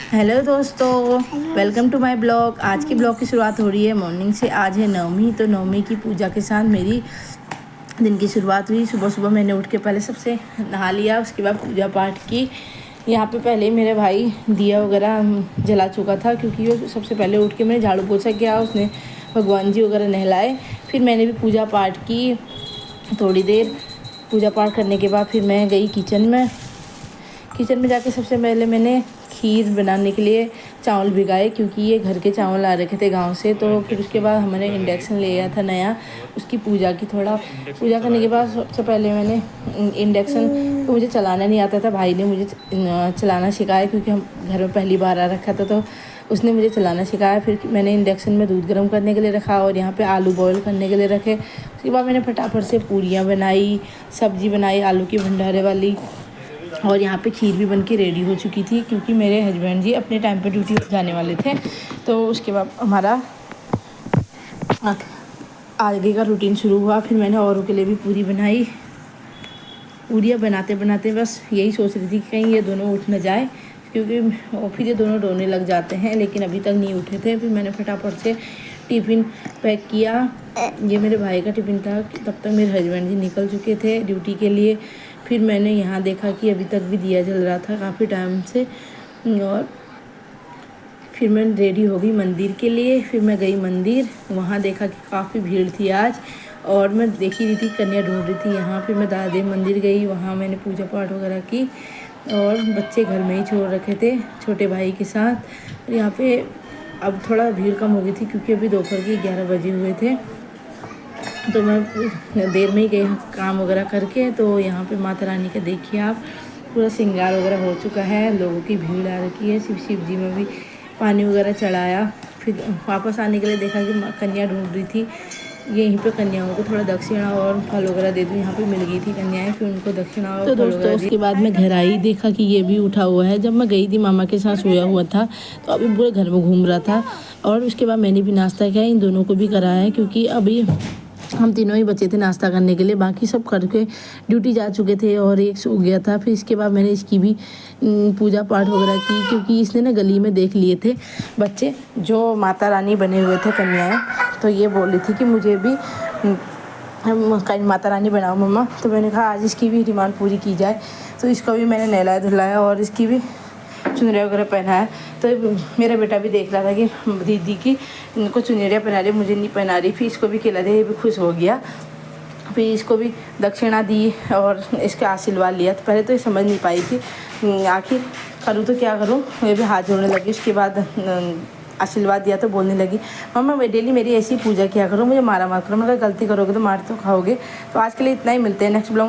Hello दोस्तों, welcome to my blog. आज की ब्लॉग की शुरुआत हो रही है मॉर्निंग से। आज है नवमी, तो नवमी की पूजा के साथ मेरी दिन की शुरुआत हुई। सुबह सुबह मैंने उठ के पहले सबसे नहा लिया, उसके बाद पूजा पाठ की। यहाँ पे पहले ही मेरे भाई दिया वगैरह जला चुका था, क्योंकि वो सबसे पहले उठ के मैंने झाड़ू पोछा किया, उसने भगवान जी वगैरह नहलाए। फिर मैंने भी पूजा पाठ की थोड़ी देर। पूजा पाठ करने के बाद फिर मैं गई किचन में जाके सबसे पहले मैंने खीर बनाने के लिए चावल भिगाए, क्योंकि ये घर के चावल आ रखे थे गांव से। तो फिर उसके बाद हमने इंडक्शन ले लिया था नया, उसकी पूजा की। थोड़ा पूजा करने के बाद सबसे पहले मैंने इंडक्शन को मुझे चलाना नहीं आता था, भाई ने मुझे चलाना सिखाया, क्योंकि हम घर में पहली बार आ रखा था, तो उसने मुझे चलाना सिखाया। फिर मैंने इंडक्शन में दूध गर्म करने के लिए रखा और यहाँ पे आलू बॉईल करने के लिए रखे। उसके बाद मैंने फटाफट से पूरियाँ बनाई, सब्ज़ी बनाई आलू की भंडारे वाली, और यहाँ पे खीर भी बन के रेडी हो चुकी थी, क्योंकि मेरे हस्बैंड जी अपने टाइम पे ड्यूटी जाने वाले थे। तो उसके बाद हमारा आगे का रूटीन शुरू हुआ। फिर मैंने औरों के लिए भी पूरी बनाई। पूरियाँ बनाते बनाते बस यही सोच रही थी कि कहीं ये दोनों उठ न जाए, क्योंकि फिर ये दोनों रोने लग जाते हैं, लेकिन अभी तक नहीं उठे थे। फिर मैंने फटाफट से टिफ़िन पैक किया। ये मेरे भाई का टिफ़िन था, तब तक मेरे हस्बैंड जी निकल चुके थे ड्यूटी के लिए। फिर मैंने यहाँ देखा कि अभी तक भी दिया जल रहा था काफ़ी टाइम से, और फिर मैं रेडी हो गई मंदिर के लिए। फिर मैं गई मंदिर, वहाँ देखा कि काफ़ी भीड़ थी आज, और मैं देख ही रही थी, कन्या ढूंढ रही थी यहाँ। फिर मैं दादेव मंदिर गई, वहाँ मैंने पूजा पाठ वगैरह की, और बच्चे घर में ही छोड़ रखे थे छोटे भाई के साथ। यहाँ पे अब थोड़ा भीड़ कम हो गई थी, क्योंकि अभी दोपहर के 11 बजे हुए थे। तो मैं देर में ही गई काम वगैरह करके। तो यहाँ पे माता रानी का देखिए आप, पूरा श्रृंगार वगैरह हो चुका है, लोगों की भीड़ आ रखी है। शिव जी में भी पानी वगैरह चढ़ाया। फिर वापस आने के लिए देखा कि कन्या ढूंढ रही थी, यहीं पे कन्याओं को थोड़ा दक्षिणा और फल वगैरह दे दूँ। यहाँ पे मिल गई थी कन्याएं, फिर उनको दक्षिणा और फल वगैरह। उसके बाद मैं घर आई, देखा कि ये भी उठा हुआ है। जब मैं गई थी मामा के साथ सोया हुआ था, तो अभी पूरे घर में घूम रहा था। और उसके बाद मैंने भी नाश्ता किया, इन दोनों को भी कराया है, क्योंकि अभी हम तीनों ही बचे थे नाश्ता करने के लिए, बाकी सब करके ड्यूटी जा चुके थे, और एक सो गया था। फिर इसके बाद मैंने इसकी भी पूजा पाठ वगैरह की, क्योंकि इसने ना गली में देख लिए थे बच्चे जो माता रानी बने हुए थे कन्याएं। तो ये बोल रही थी कि मुझे भी माता रानी बनाओ मम्मा। तो मैंने कहा आज इसकी भी डिमांड पूरी की जाए। तो इसको भी मैंने नहलाया धुलाया और इसकी भी चुनरिया वगैरह पहनाया। तो मेरा बेटा भी देख रहा था कि दीदी की इनको चुनरिया पहना रही, मुझे नहीं पहना रही। फिर इसको भी खिला दिया, ये भी खुश हो गया। फिर इसको भी दक्षिणा दी और इसका आशीर्वाद लिया। तो पहले तो ये समझ नहीं पाई थी, आखिर करूँ तो क्या करूँ। ये भी हाथ जोड़ने लगी। उसके बाद आशीर्वाद दिया तो बोलने लगी, मम्मा डेली मेरी ऐसी पूजा किया करो, मुझे मारा मत करो। मैं गलती करोगे तो मार तो खाओगे। तो आज के लिए इतना ही, मिलते हैं नेक्स्ट ब्लॉग।